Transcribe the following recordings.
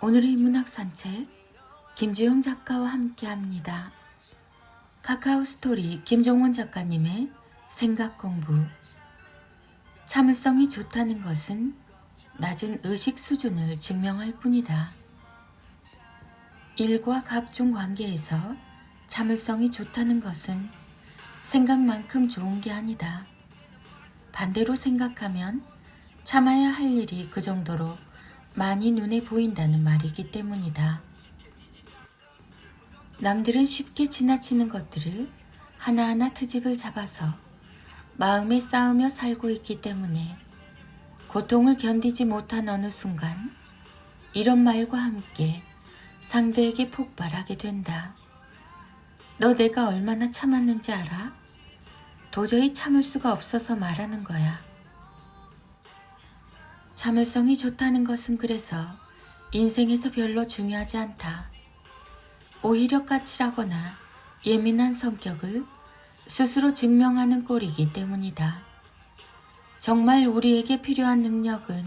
오늘의 문학 산책 김주영 작가와 함께합니다. 카카오 스토리 김종원 작가님의 생각 공부. 참을성이 좋다는 것은 낮은 의식 수준을 증명할 뿐이다. 일과 각종 관계에서 참을성이 좋다는 것은 생각만큼 좋은 게 아니다. 반대로 생각하면 참아야 할 일이 그 정도로 많이 눈에 보인다는 말이기 때문이다. 남들은 쉽게 지나치는 것들을 하나하나 트집을 잡아서 마음에 쌓으며 살고 있기 때문에 고통을 견디지 못한 어느 순간 이런 말과 함께 상대에게 폭발하게 된다. 너 내가 얼마나 참았는지 알아? 도저히 참을 수가 없어서 말하는 거야. 참을성이 좋다는 것은 그래서 인생에서 별로 중요하지 않다. 오히려 까칠하거나 예민한 성격을 스스로 증명하는 꼴이기 때문이다. 정말 우리에게 필요한 능력은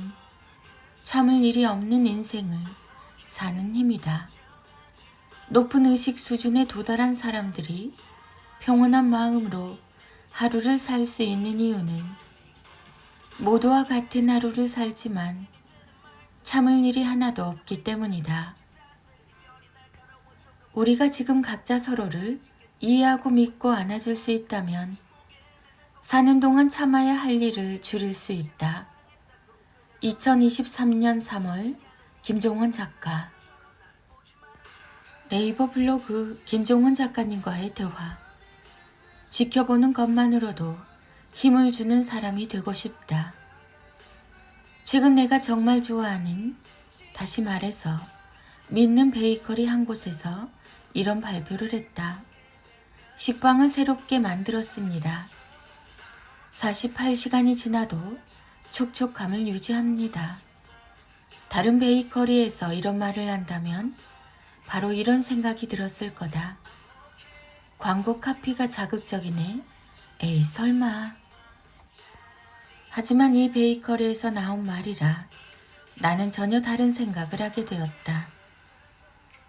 참을 일이 없는 인생을 사는 힘이다. 높은 의식 수준에 도달한 사람들이 평온한 마음으로 하루를 살 수 있는 이유는 모두와 같은 하루를 살지만 참을 일이 하나도 없기 때문이다. 우리가 지금 각자 서로를 이해하고 믿고 안아줄 수 있다면 사는 동안 참아야 할 일을 줄일 수 있다. 2023년 3월 김종원 작가. 네이버 블로그 김종원 작가님과의 대화. 지켜보는 것만으로도 힘을 주는 사람이 되고 싶다. 최근 내가 정말 좋아하는, 다시 말해서 믿는 베이커리 한 곳에서 이런 발표를 했다. 식빵을 새롭게 만들었습니다. 48시간이 지나도 촉촉함을 유지합니다. 다른 베이커리에서 이런 말을 한다면 바로 이런 생각이 들었을 거다. 광고 카피가 자극적이네. 에이 설마. 하지만 이 베이커리에서 나온 말이라 나는 전혀 다른 생각을 하게 되었다.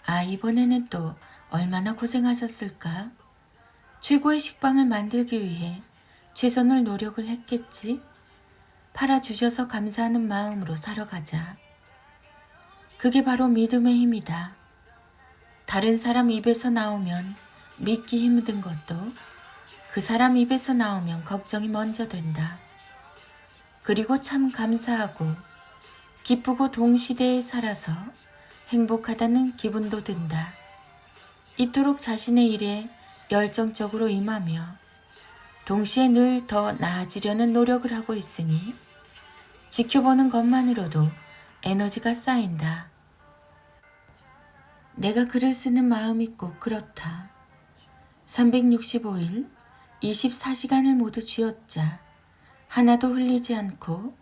아, 이번에는 또 얼마나 고생하셨을까? 최고의 식빵을 만들기 위해 최선을 노력을 했겠지? 팔아주셔서 감사하는 마음으로 사러 가자. 그게 바로 믿음의 힘이다. 다른 사람 입에서 나오면 믿기 힘든 것도 그 사람 입에서 나오면 걱정이 먼저 된다. 그리고 참 감사하고 기쁘고 동시대에 살아서 행복하다는 기분도 든다. 이토록 자신의 일에 열정적으로 임하며 동시에 늘 더 나아지려는 노력을 하고 있으니 지켜보는 것만으로도 에너지가 쌓인다. 내가 글을 쓰는 마음이 꼭 그렇다. 365일 24시간을 모두 쥐어짜 하나도 흘리지 않고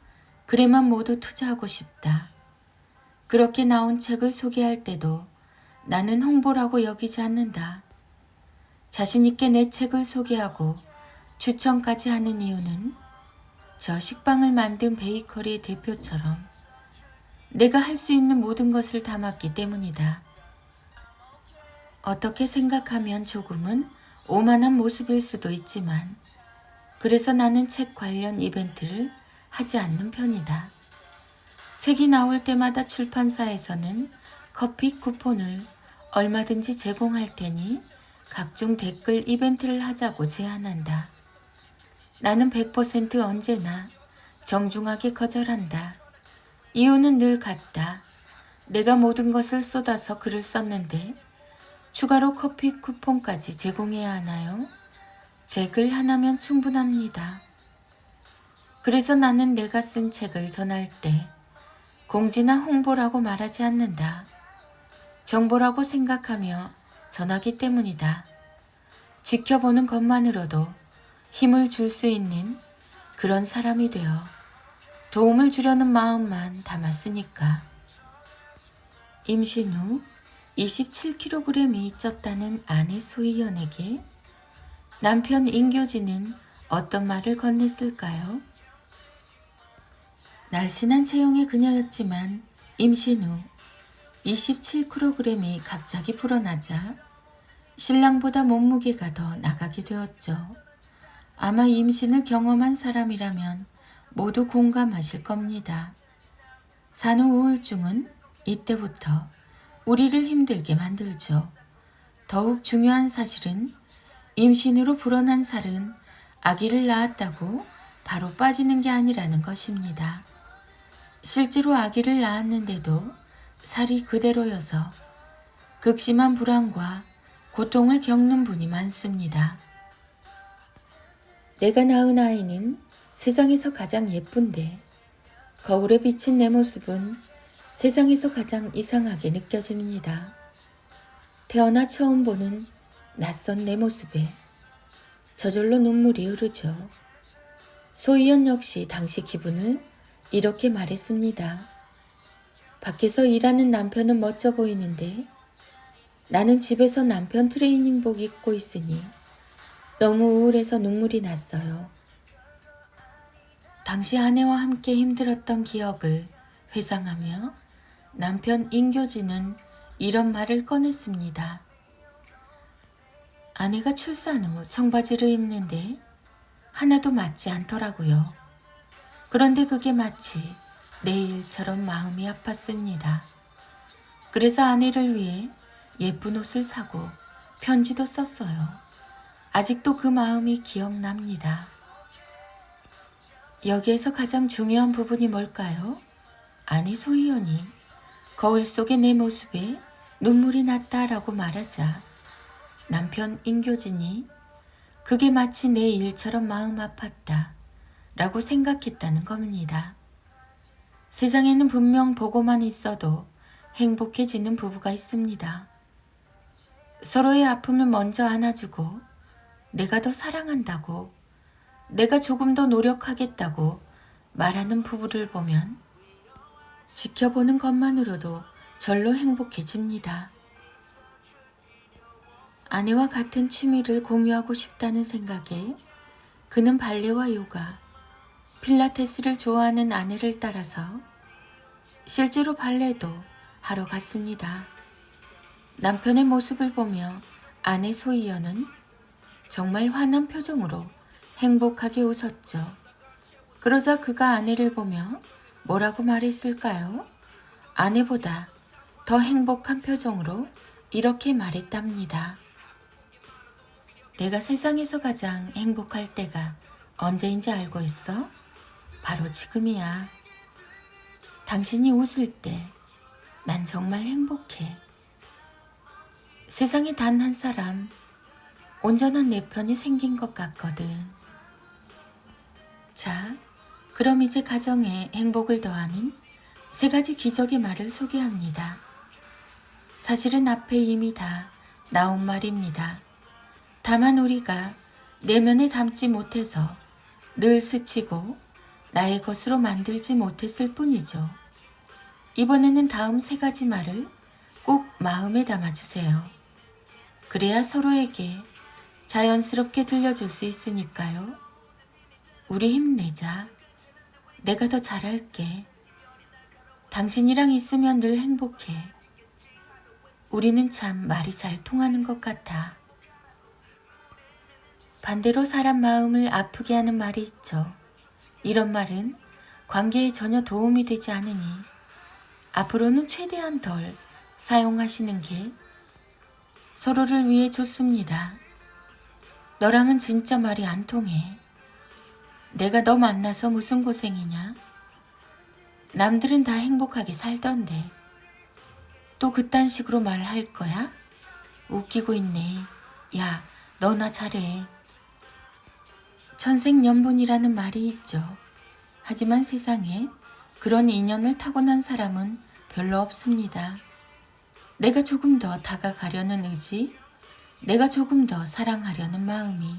글에만 모두 투자하고 싶다. 그렇게 나온 책을 소개할 때도 나는 홍보라고 여기지 않는다. 자신 있게 내 책을 소개하고 추천까지 하는 이유는 저 식빵을 만든 베이커리의 대표처럼 내가 할 수 있는 모든 것을 담았기 때문이다. 어떻게 생각하면 조금은 오만한 모습일 수도 있지만 그래서 나는 책 관련 이벤트를 하지 않는 편이다. 책이 나올 때마다 출판사에서는 커피 쿠폰을 얼마든지 제공할 테니 각종 댓글 이벤트를 하자고 제안한다. 나는 100% 언제나 정중하게 거절한다. 이유는 늘 같다. 내가 모든 것을 쏟아서 글을 썼는데 추가로 커피 쿠폰까지 제공해야 하나요? 제 글 하나면 충분합니다. 그래서 나는 내가 쓴 책을 전할 때 공지나 홍보라고 말하지 않는다. 정보라고 생각하며 전하기 때문이다. 지켜보는 것만으로도 힘을 줄 수 있는 그런 사람이 되어 도움을 주려는 마음만 담았으니까. 임신 후 27kg이 쪘다는 아내 소희연에게 남편 인교진은 어떤 말을 건넸을까요? 날씬한 체형의 그녀였지만 임신 후 27kg이 갑자기 불어나자 신랑보다 몸무게가 더 나가게 되었죠. 아마 임신을 경험한 사람이라면 모두 공감하실 겁니다. 산후 우울증은 이때부터 우리를 힘들게 만들죠. 더욱 중요한 사실은 임신으로 불어난 살은 아기를 낳았다고 바로 빠지는 게 아니라는 것입니다. 실제로 아기를 낳았는데도 살이 그대로여서 극심한 불안과 고통을 겪는 분이 많습니다. 내가 낳은 아이는 세상에서 가장 예쁜데 거울에 비친 내 모습은 세상에서 가장 이상하게 느껴집니다. 태어나 처음 보는 낯선 내 모습에 저절로 눈물이 흐르죠. 소희연 역시 당시 기분을 이렇게 말했습니다. 밖에서 일하는 남편은 멋져 보이는데 나는 집에서 남편 트레이닝복 입고 있으니 너무 우울해서 눈물이 났어요. 당시 아내와 함께 힘들었던 기억을 회상하며 남편 인교진은 이런 말을 꺼냈습니다. 아내가 출산 후 청바지를 입는데 하나도 맞지 않더라고요. 그런데 그게 마치 내 일처럼 마음이 아팠습니다. 그래서 아내를 위해 예쁜 옷을 사고 편지도 썼어요. 아직도 그 마음이 기억납니다. 여기에서 가장 중요한 부분이 뭘까요? 아내 소희연이 거울 속의 내 모습에 눈물이 났다라고 말하자 남편 인교진이 그게 마치 내 일처럼 마음 아팠다 라고 생각했다는 겁니다. 세상에는 분명 보고만 있어도 행복해지는 부부가 있습니다. 서로의 아픔을 먼저 안아주고 내가 더 사랑한다고 내가 조금 더 노력하겠다고 말하는 부부를 보면 지켜보는 것만으로도 절로 행복해집니다. 아내와 같은 취미를 공유하고 싶다는 생각에 그는 발레와 요가, 필라테스를 좋아하는 아내를 따라서 실제로 발레도 하러 갔습니다. 남편의 모습을 보며 아내 소희연은 정말 환한 표정으로 행복하게 웃었죠. 그러자 그가 아내를 보며 뭐라고 말했을까요? 아내보다 더 행복한 표정으로 이렇게 말했답니다. 내가 세상에서 가장 행복할 때가 언제인지 알고 있어? 바로 지금이야. 당신이 웃을 때 난 정말 행복해. 세상에 단 한 사람, 온전한 내 편이 생긴 것 같거든. 자, 그럼 이제 가정에 행복을 더하는 3가지 기적의 말을 소개합니다. 사실은 앞에 이미 다 나온 말입니다. 다만 우리가 내면에 담지 못해서 늘 스치고 나의 것으로 만들지 못했을 뿐이죠. 이번에는 다음 3가지 말을 꼭 마음에 담아주세요. 그래야 서로에게 자연스럽게 들려줄 수 있으니까요. 우리 힘내자. 내가 더 잘할게. 당신이랑 있으면 늘 행복해. 우리는 참 말이 잘 통하는 것 같아. 반대로 사람 마음을 아프게 하는 말이 있죠. 이런 말은 관계에 전혀 도움이 되지 않으니 앞으로는 최대한 덜 사용하시는 게 서로를 위해 좋습니다. 너랑은 진짜 말이 안 통해. 내가 너 만나서 무슨 고생이냐? 남들은 다 행복하게 살던데 또 그딴 식으로 말할 거야? 웃기고 있네. 야, 너나 잘해. 천생연분이라는 말이 있죠. 하지만 세상에 그런 인연을 타고난 사람은 별로 없습니다. 내가 조금 더 다가가려는 의지, 내가 조금 더 사랑하려는 마음이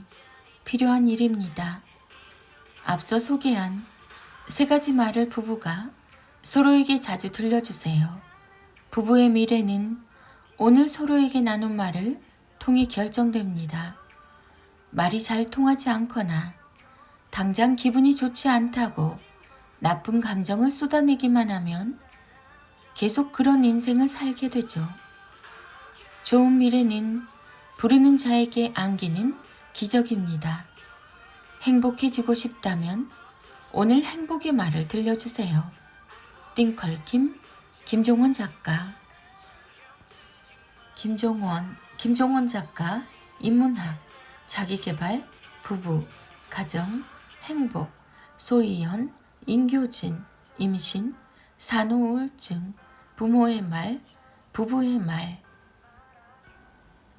필요한 일입니다. 앞서 소개한 3가지 말을 부부가 서로에게 자주 들려주세요. 부부의 미래는 오늘 서로에게 나눈 말을 통해 결정됩니다. 말이 잘 통하지 않거나 당장 기분이 좋지 않다고 나쁜 감정을 쏟아내기만 하면 계속 그런 인생을 살게 되죠. 좋은 미래는 부르는 자에게 안기는 기적입니다. 행복해지고 싶다면 오늘 행복의 말을 들려주세요. 띵컬킴 김종원 작가. 김종원 작가, 인문학, 자기계발, 부부, 가정, 행복, 소희연, 인교진, 임신, 산후우울증, 부모의 말, 부부의 말.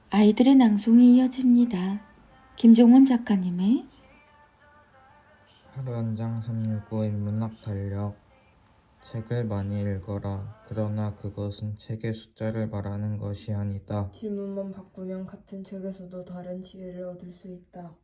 아이들의 낭송이 이어집니다. 김종원 작가님의 하루 한 장 365 인문학 달력. 책을 많이 읽어라. 그러나 그것은 책의 숫자를 말하는 것이 아니다. 질문만 바꾸면 같은 책에서도 다른 지혜를 얻을 수 있다.